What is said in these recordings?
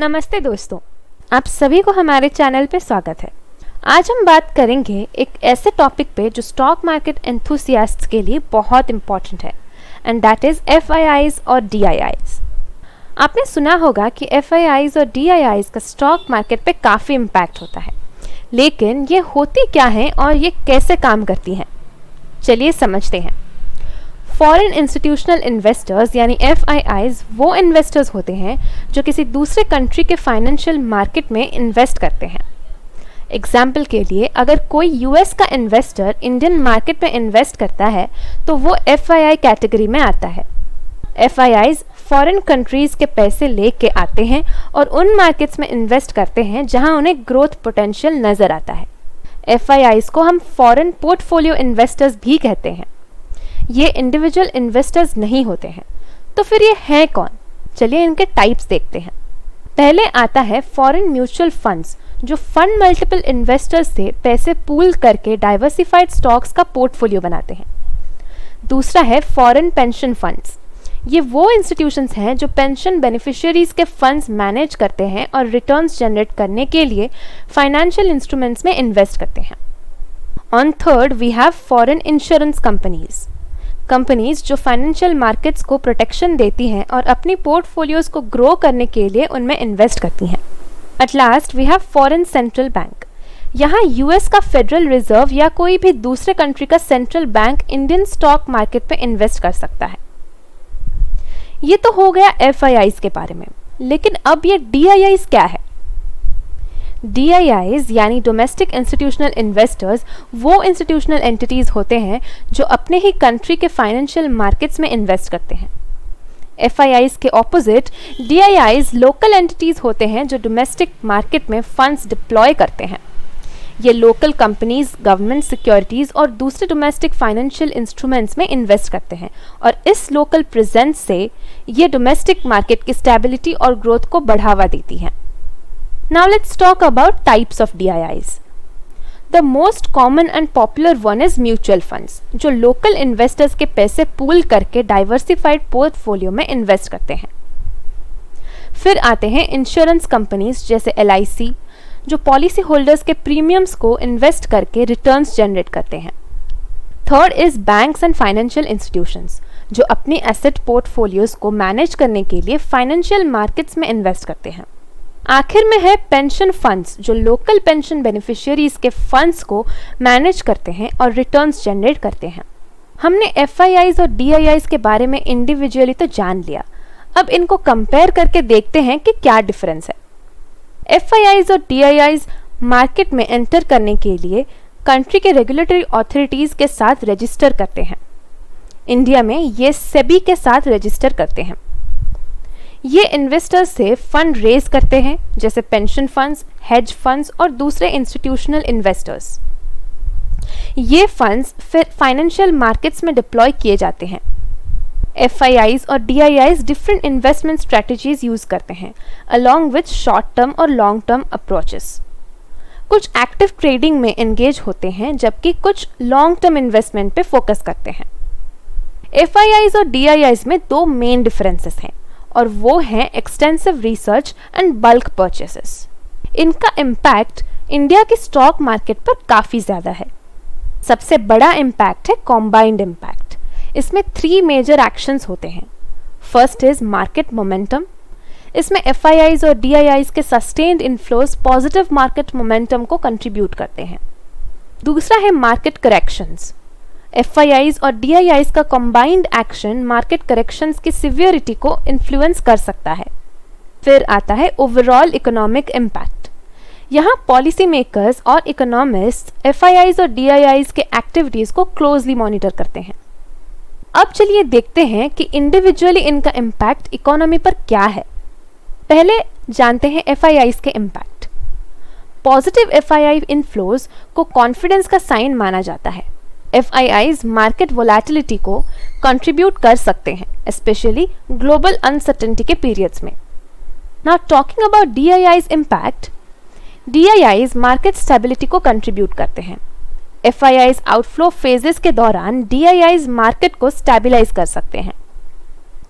नमस्ते दोस्तों, आप सभी को हमारे चैनल पे स्वागत है। आज हम बात करेंगे एक ऐसे टॉपिक पे जो स्टॉक मार्केट एंथुसियास्ट्स के लिए बहुत इम्पॉर्टेंट है एंड दैट इज FIIs और DIIs। आपने सुना होगा कि FIIs और DIIs का स्टॉक मार्केट पे काफ़ी इम्पैक्ट होता है, लेकिन ये होती क्या हैं और ये कैसे काम करती हैं, चलिए समझते हैं। फॉरेन इंस्टीट्यूशनल इन्वेस्टर्स यानी FIIs वो इन्वेस्टर्स होते हैं जो किसी दूसरे कंट्री के फाइनेंशियल मार्केट में इन्वेस्ट करते हैं। एग्जाम्पल के लिए, अगर कोई US का इन्वेस्टर इंडियन मार्केट में इन्वेस्ट करता है तो वो FII कैटेगरी में आता है। FIIs फॉरेन कंट्रीज़ के पैसे लेके आते हैं और उन मार्केट्स में इन्वेस्ट करते हैं जहां उन्हें ग्रोथ पोटेंशियल नज़र आता है। FIIs को हम फॉरेन पोर्टफोलियो इन्वेस्टर्स भी कहते हैं। ये इंडिविजुअल इन्वेस्टर्स नहीं होते हैं। तो फिर ये हैं कौन? चलिए इनके टाइप्स देखते हैं। पहले आता है फॉरेन म्यूचुअल फंड्स, जो फंड मल्टीपल इन्वेस्टर्स से पैसे पूल करके डाइवर्सिफाइड स्टॉक्स का पोर्टफोलियो बनाते हैं। दूसरा है फॉरेन पेंशन फंड्स। ये वो इंस्टीट्यूशंस हैं जो पेंशन बेनिफिशियरीज के फंड्स मैनेज करते हैं और रिटर्न्स जनरेट करने के लिए फाइनेंशियल इंस्ट्रूमेंट्स में इन्वेस्ट करते हैं। On third we have foreign insurance companies जो फाइनेंशियल मार्केट्स को प्रोटेक्शन देती हैं और अपनी पोर्टफोलियोज को ग्रो करने के लिए उनमें इन्वेस्ट करती हैं। At last we have foreign central bank. यहाँ US का फेडरल रिजर्व या कोई भी दूसरे कंट्री का central bank Indian stock market में इन्वेस्ट कर सकता है। ये तो हो गया FIIs के बारे में, लेकिन अब ये DIIs क्या है? DIIs यानी डोमेस्टिक इंस्टीट्यूशनल इन्वेस्टर्स वो इंस्टीट्यूशनल एंटिटीज होते हैं जो अपने ही कंट्री के फाइनेंशियल मार्केट्स में इन्वेस्ट करते हैं। FIIs के ऑपोजिट DIIs लोकल एंटिटीज होते हैं जो डोमेस्टिक मार्केट में फंड्स डिप्लॉय करते हैं। ये लोकल कंपनीज, गवर्नमेंट सिक्योरिटीज और दूसरे डोमेस्टिक फाइनेंशियल इंस्ट्रूमेंट्स में इन्वेस्ट करते हैं और इस लोकल प्रेजेंस से ये डोमेस्टिक मार्केट की स्टेबिलिटी और ग्रोथ को बढ़ावा देती हैं। Now let's talk about types of DIIs. The most common and popular one is mutual funds, जो local investors के पैसे पूल करके diversified portfolio में invest करते हैं। फिर आते हैं इंश्योरेंस कंपनीज जैसे LIC, जो पॉलिसी होल्डर्स के प्रीमियम्स को इन्वेस्ट करके रिटर्न्स जनरेट करते हैं। Third is banks and financial institutions, जो अपनी एसेट पोर्टफोलियोज को मैनेज करने के लिए फाइनेंशियल मार्केट्स में इन्वेस्ट करते हैं। आखिर में है पेंशन फंड्स, जो लोकल पेंशन बेनिफिशियरीज के फंड्स को मैनेज करते हैं और रिटर्न्स जनरेट करते हैं। हमने FIIs और DIIs के बारे में इंडिविजुअली तो जान लिया, अब इनको कंपेयर करके देखते हैं कि क्या डिफरेंस है। FIIs और DIIs मार्केट में एंटर करने के लिए कंट्री के रेगुलेटरी अथॉरिटीज़ के साथ रजिस्टर करते हैं। इंडिया में ये SEBI के साथ रजिस्टर करते हैं। ये इन्वेस्टर्स से फंड रेज करते हैं, जैसे पेंशन फंड्स, हेज फंड्स और दूसरे इंस्टीट्यूशनल इन्वेस्टर्स। ये फंड्स फिर फाइनेंशियल मार्केट्स में डिप्लॉय किए जाते हैं। FIIs और DIIs different investment strategies use करते हैं अलॉन्ग विथ शॉर्ट टर्म और लॉन्ग टर्म अप्रोचेस। कुछ एक्टिव ट्रेडिंग में एंगेज होते हैं, जबकि कुछ लॉन्ग टर्म इन्वेस्टमेंट पे फोकस करते हैं। FIIs और DIIs में दो मेन डिफरेंसेस हैं और वो हैं extensive research and bulk purchases. इनका इम्पैक्ट इंडिया की स्टॉक मार्केट पर काफ़ी ज़्यादा है। सबसे बड़ा इम्पैक्ट है कॉम्बाइंड इम्पैक्ट। इसमें 3 मेजर एक्शंस होते हैं। First is market momentum. इसमें FIIs और DIIs के sustained inflows positive market momentum को कंट्रीब्यूट करते हैं। दूसरा है मार्केट करेक्शंस। FIIs और DIIs का कॉम्बाइंड एक्शन मार्केट करेक्शंस की सिवियरिटी को इन्फ्लुएंस कर सकता है। फिर आता है ओवरऑल इकोनॉमिक इम्पैक्ट। यहाँ पॉलिसी मेकर्स और इकोनॉमिस्ट FIIs और DIIs के एक्टिविटीज़ को क्लोजली मॉनिटर करते हैं। अब चलिए देखते हैं कि इंडिविजुअली इनका इम्पैक्ट इकोनॉमी पर क्या है। पहले जानते हैं FIIs के इम्पैक्ट। पॉजिटिव FII इनफ्लोज को कॉन्फिडेंस का साइन माना जाता है। FIIs मार्केट वोलेटिलिटी को कंट्रीब्यूट कर सकते हैं, स्पेशली ग्लोबल अनसर्टेनिटी के पीरियड्स में। Now talking about DIIs impact, DIIs market stability को कंट्रीब्यूट करते हैं। FIIs आउटफ्लो फेजेस के दौरान DIIs मार्केट को स्टेबलाइज कर सकते हैं।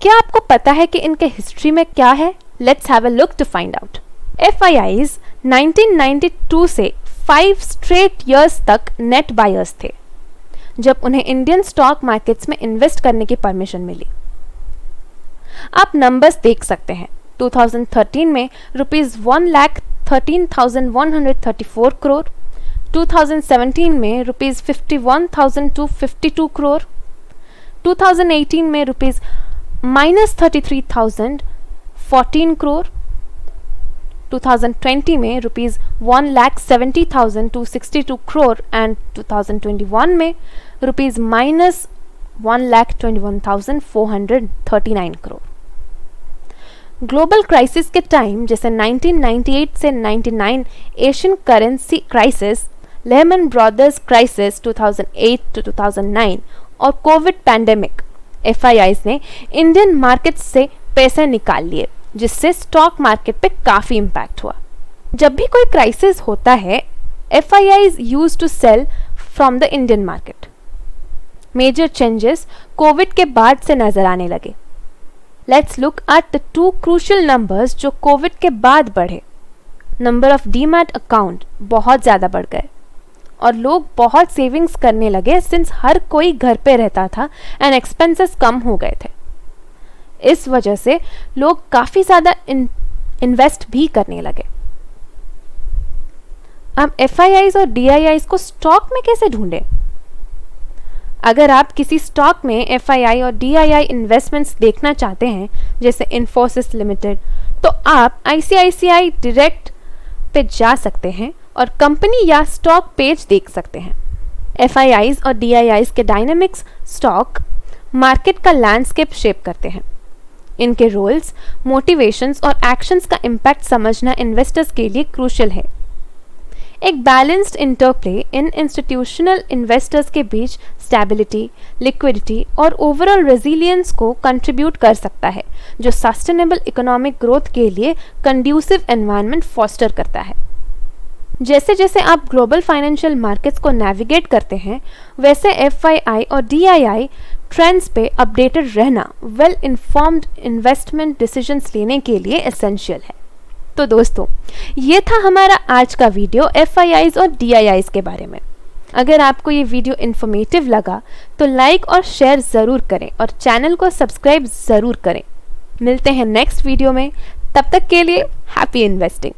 क्या आपको पता है कि इनके हिस्ट्री में क्या है? Let's have a look to find out. FIIs 1992 से 5 स्ट्रेट ईयर्स तक नेट बायर्स थे जब उन्हें इंडियन स्टॉक मार्केट्स में इन्वेस्ट करने की परमिशन मिली। आप नंबर्स देख सकते हैं। 2013 में ₹1,13,134 करोड़, 2017 में ₹51,252 करोड़, 2018 में -33,014 करोड़, 2020 में ₹1,70,262 करोड़ एंड 2021 में ₹1,21,439 करोड़। ग्लोबल क्राइसिस के टाइम जैसे 1998 से 99 Asian currency crisis, Lehmann brothers crisis 2008 to 2009 और कोविड पैंडेमिक, FIIs ने इंडियन मार्केट से पैसे निकाल लिए जिससे स्टॉक मार्केट पे काफ़ी इम्पैक्ट हुआ। जब भी कोई क्राइसिस होता है FIIs use to sell from the Indian market. Major changes Covid के बाद से नजर आने लगे। Let's look at the 2 crucial numbers जो कोविड के बाद बढ़े। नंबर ऑफ डीमैट अकाउंट बहुत ज़्यादा बढ़ गए और लोग बहुत सेविंग्स करने लगे सिंस हर कोई घर पे रहता था एंड एक्सपेंसेस कम हो गए थे। इस वजह से लोग काफ़ी ज़्यादा इन्वेस्ट भी करने लगे। अब FIIs और DIIs को स्टॉक में कैसे ढूंढें? अगर आप किसी स्टॉक में FII और DII इन्वेस्टमेंट्स देखना चाहते हैं जैसे इन्फोसिस लिमिटेड, तो आप ICICI डायरेक्ट पे जा सकते हैं और कंपनी या स्टॉक पेज देख सकते हैं। FIIs और DIIs के डायनामिक्स स्टॉक मार्केट का लैंडस्केप शेप करते हैं। इनके रोल्स, मोटिवेशंस और एक्शंस का इम्पैक्ट समझना इन्वेस्टर्स के लिए क्रूशियल है। एक बैलेंस्ड इंटरप्ले इन इंस्टीट्यूशनल इन्वेस्टर्स के बीच स्टेबिलिटी, लिक्विडिटी और ओवरऑल रेजिलियंस को कंट्रीब्यूट कर सकता है, जो सस्टेनेबल इकोनॉमिक ग्रोथ के लिए कंड्यूसिव एनवायरनमेंट फॉस्टर करता है। जैसे जैसे आप ग्लोबल फाइनेंशियल मार्केट्स को नेविगेट करते हैं, वैसे FII और DII ट्रेंड्स पे अपडेटेड रहना वेल इन्फॉर्म्ड इन्वेस्टमेंट डिसीजंस लेने के लिए एसेंशियल है। तो दोस्तों, ये था हमारा आज का वीडियो FIIs और DIIs के बारे में। अगर आपको ये वीडियो इन्फॉर्मेटिव लगा तो लाइक और शेयर ज़रूर करें और चैनल को सब्सक्राइब ज़रूर करें। मिलते हैं नेक्स्ट वीडियो में, तब तक के लिए हैप्पी इन्वेस्टिंग।